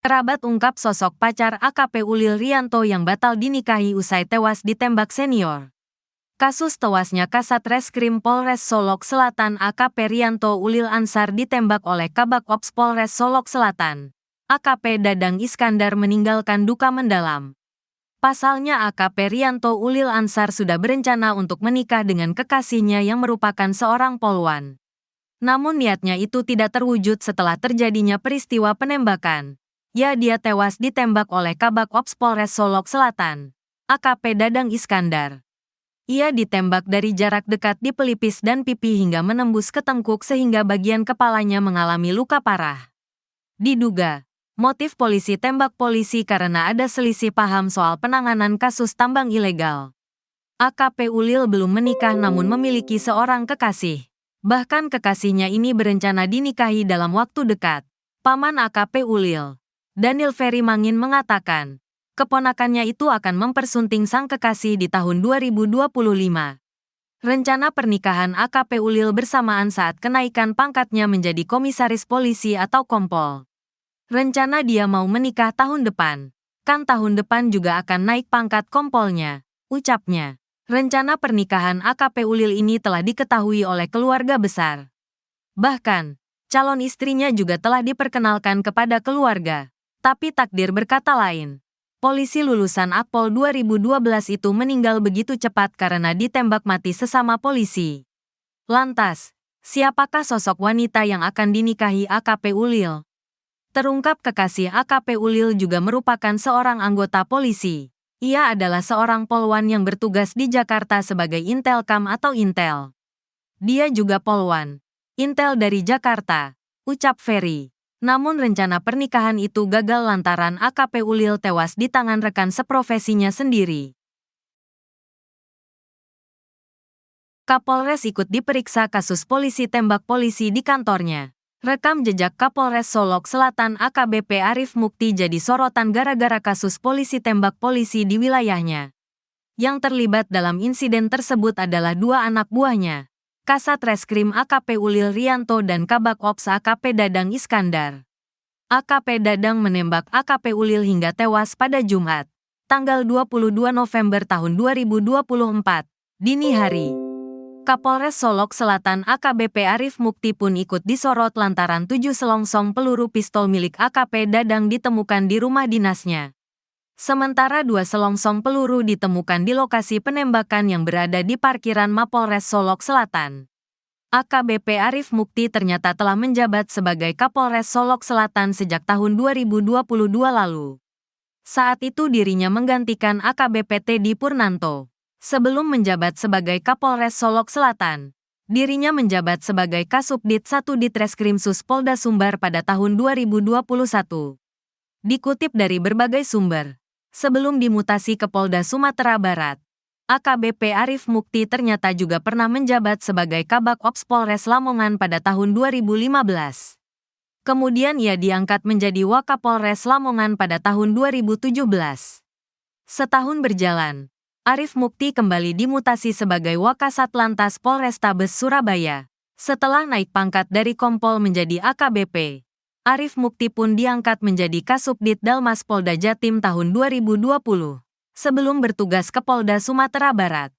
Kerabat ungkap sosok pacar AKP Ulil Rianto yang batal dinikahi usai tewas ditembak senior. Kasus tewasnya Kasat Reskrim Polres Solok Selatan AKP Rianto Ulil Ansar ditembak oleh Kabak Ops Polres Solok Selatan, AKP Dadang Iskandar meninggalkan duka mendalam. Pasalnya AKP Rianto Ulil Ansar sudah berencana untuk menikah dengan kekasihnya yang merupakan seorang polwan. Namun niatnya itu tidak terwujud setelah terjadinya peristiwa penembakan. Dia tewas ditembak oleh Kabak Ops Polres Solok Selatan, AKP Dadang Iskandar. Ia ditembak dari jarak dekat di pelipis dan pipi hingga menembus ke tengkuk sehingga bagian kepalanya mengalami luka parah. Diduga, motif polisi tembak polisi karena ada selisih paham soal penanganan kasus tambang ilegal. AKP Ulil belum menikah namun memiliki seorang kekasih. Bahkan kekasihnya ini berencana dinikahi dalam waktu dekat. Paman AKP Ulil, Daniel Ferry Mangin mengatakan, keponakannya itu akan mempersunting sang kekasih di tahun 2025. Rencana pernikahan AKP Ulil bersamaan saat kenaikan pangkatnya menjadi komisaris polisi atau kompol. Rencana dia mau menikah tahun depan. Kan tahun depan juga akan naik pangkat kompolnya, ucapnya. Rencana pernikahan AKP Ulil ini telah diketahui oleh keluarga besar. Bahkan, calon istrinya juga telah diperkenalkan kepada keluarga. Tapi takdir berkata lain. Polisi lulusan Akpol 2012 itu meninggal begitu cepat karena ditembak mati sesama polisi. Lantas, siapakah sosok wanita yang akan dinikahi AKP Ulil? Terungkap kekasih AKP Ulil juga merupakan seorang anggota polisi. Ia adalah seorang polwan yang bertugas di Jakarta sebagai Intelkam atau Intel. Dia juga polwan Intel dari Jakarta, ucap Ferry. Namun rencana pernikahan itu gagal lantaran AKP Ulil tewas di tangan rekan seprofesinya sendiri. Kapolres ikut diperiksa kasus polisi tembak polisi di kantornya. Rekam jejak Kapolres Solok Selatan AKBP Arif Mukti jadi sorotan gara-gara kasus polisi tembak polisi di wilayahnya. Yang terlibat dalam insiden tersebut adalah dua anak buahnya, Kasat Reskrim AKP Ulil Rianto dan Kabak Ops AKP Dadang Iskandar. AKP Dadang menembak AKP Ulil hingga tewas pada Jumat, tanggal 22 November tahun 2024, dini hari. Kapolres Solok Selatan AKBP Arif Mukti pun ikut disorot lantaran 7 selongsong peluru pistol milik AKP Dadang ditemukan di rumah dinasnya. Sementara 2 selongsong peluru ditemukan di lokasi penembakan yang berada di parkiran Mapolres Solok Selatan. AKBP Arif Mukti ternyata telah menjabat sebagai Kapolres Solok Selatan sejak tahun 2022 lalu. Saat itu dirinya menggantikan AKBP Teddy Purnanto. Sebelum menjabat sebagai Kapolres Solok Selatan, dirinya menjabat sebagai Kasubdit 1 Ditreskrimsus Polda Sumbar pada tahun 2021. Dikutip dari berbagai sumber, sebelum dimutasi ke Polda Sumatera Barat, AKBP Arif Mukti ternyata juga pernah menjabat sebagai Kabak Ops Polres Lamongan pada tahun 2015. Kemudian ia diangkat menjadi Wakapolres Lamongan pada tahun 2017. Setahun berjalan, Arif Mukti kembali dimutasi sebagai Wakasatlantas Polrestabes Surabaya. Setelah naik pangkat dari Kompol menjadi AKBP, Arif Mukti pun diangkat menjadi Kasubdit Dalmas Polda Jatim tahun 2020, sebelum bertugas ke Polda Sumatera Barat.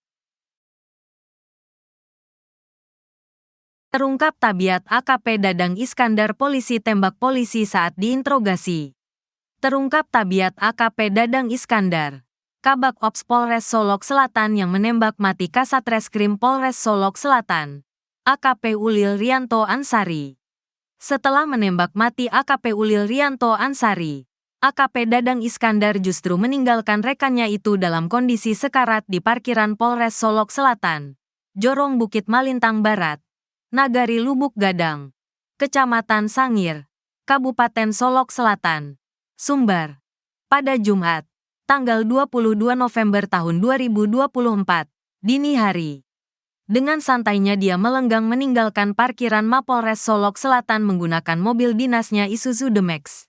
Terungkap tabiat AKP Dadang Iskandar polisi tembak polisi saat diinterogasi. Terungkap tabiat AKP Dadang Iskandar, Kabak Ops Polres Solok Selatan yang menembak mati Kasat Reskrim Polres Solok Selatan, AKP Ulil Rianto Ansari. Setelah menembak mati AKP Ulil Rianto Ansari, AKP Dadang Iskandar justru meninggalkan rekannya itu dalam kondisi sekarat di parkiran Polres Solok Selatan, Jorong Bukit Malintang Barat, Nagari Lubuk Gadang, Kecamatan Sangir, Kabupaten Solok Selatan, Sumbar, pada Jumat, tanggal 22 November tahun 2024, dini hari. Dengan santainya dia melenggang meninggalkan parkiran Mapolres Solok Selatan menggunakan mobil dinasnya Isuzu D-Max.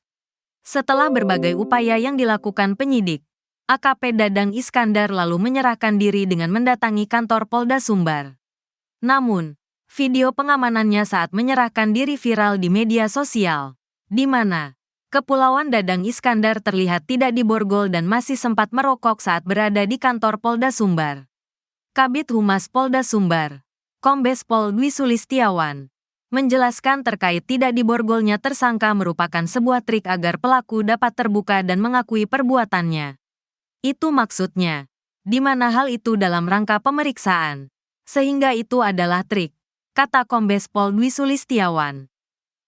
Setelah berbagai upaya yang dilakukan penyidik, AKP Dadang Iskandar lalu menyerahkan diri dengan mendatangi kantor Polda Sumbar. Namun, video pengamanannya saat menyerahkan diri viral di media sosial, di mana Kepulauan Dadang Iskandar terlihat tidak diborgol dan masih sempat merokok saat berada di kantor Polda Sumbar. Kabid Humas Polda Sumbar, Kombes Pol Dwi Sulistiawan, menjelaskan terkait tidak diborgolnya tersangka merupakan sebuah trik agar pelaku dapat terbuka dan mengakui perbuatannya. Itu maksudnya, di mana hal itu dalam rangka pemeriksaan. Sehingga itu adalah trik, kata Kombes Pol Dwi Sulistiawan.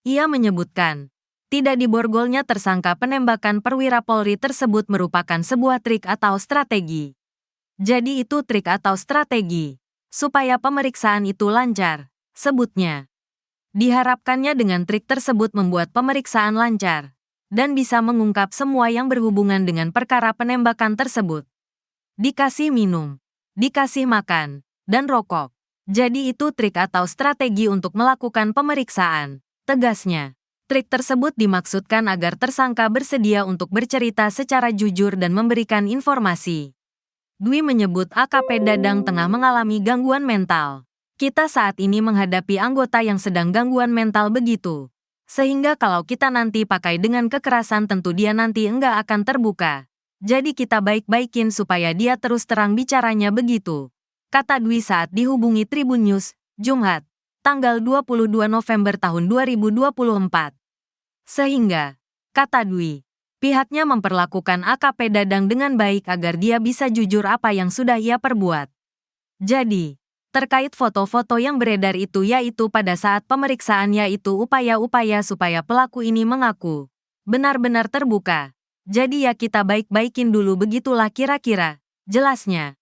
Ia menyebutkan, tidak diborgolnya tersangka penembakan perwira Polri tersebut merupakan sebuah trik atau strategi. Jadi itu trik atau strategi, supaya pemeriksaan itu lancar, sebutnya. Diharapkannya dengan trik tersebut membuat pemeriksaan lancar, dan bisa mengungkap semua yang berhubungan dengan perkara penembakan tersebut. Dikasih minum, dikasih makan, dan rokok. Jadi itu trik atau strategi untuk melakukan pemeriksaan, tegasnya. Trik tersebut dimaksudkan agar tersangka bersedia untuk bercerita secara jujur dan memberikan informasi. Dwi menyebut AKP Dadang tengah mengalami gangguan mental. Kita saat ini menghadapi anggota yang sedang gangguan mental begitu. Sehingga kalau kita nanti pakai dengan kekerasan tentu dia nanti enggak akan terbuka. Jadi kita baik-baikin supaya dia terus terang bicaranya begitu, kata Dwi saat dihubungi Tribun News, Jumat, tanggal 22 November tahun 2024. Sehingga, kata Dwi, pihaknya memperlakukan AKP Dadang dengan baik agar dia bisa jujur apa yang sudah ia perbuat. Jadi, terkait foto-foto yang beredar itu yaitu pada saat pemeriksaan yaitu upaya-upaya supaya pelaku ini mengaku benar-benar terbuka. Jadi ya kita baik-baikin dulu begitulah kira-kira, jelasnya.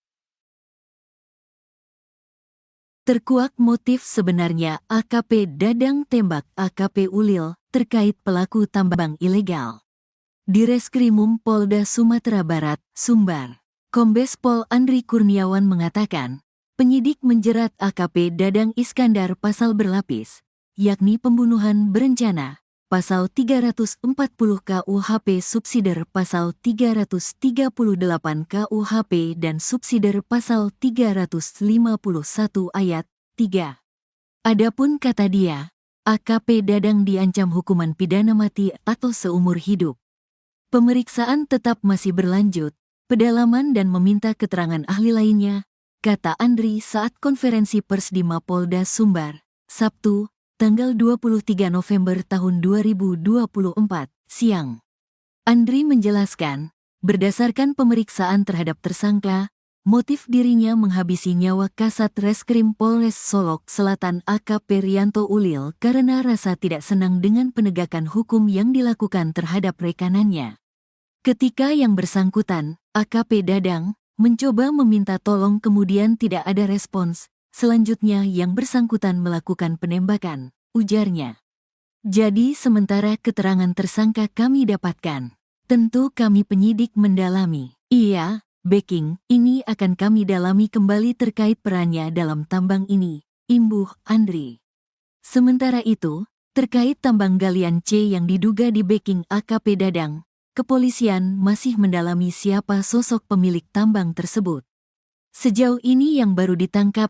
Terkuak motif sebenarnya AKP Dadang tembak AKP Ulil terkait pelaku tambang ilegal. Di Reskrimum Polda Sumatera Barat, Sumbar, Kombes Pol Andri Kurniawan mengatakan, penyidik menjerat AKP Dadang Iskandar pasal berlapis, yakni pembunuhan berencana, pasal 340 KUHP subsider pasal 338 KUHP dan subsider pasal 351 ayat 3. Adapun kata dia, AKP Dadang diancam hukuman pidana mati atau seumur hidup. Pemeriksaan tetap masih berlanjut, pendalaman dan meminta keterangan ahli lainnya, kata Andri saat konferensi pers di Mapolda Sumbar, Sabtu, tanggal 23 November tahun 2024, siang. Andri menjelaskan, berdasarkan pemeriksaan terhadap tersangka, motif dirinya menghabisi nyawa Kasat Reskrim Polres Solok Selatan AKP Rianto Ulil karena rasa tidak senang dengan penegakan hukum yang dilakukan terhadap rekanannya. Ketika yang bersangkutan, AKP Dadang, mencoba meminta tolong kemudian tidak ada respons, selanjutnya yang bersangkutan melakukan penembakan, ujarnya. Jadi sementara keterangan tersangka kami dapatkan, tentu kami penyidik mendalami. Iya, backing, ini akan kami dalami kembali terkait perannya dalam tambang ini, imbuh Andri. Sementara itu, terkait tambang galian C yang diduga di backing AKP Dadang, kepolisian masih mendalami siapa sosok pemilik tambang tersebut. Sejauh ini yang baru ditangkap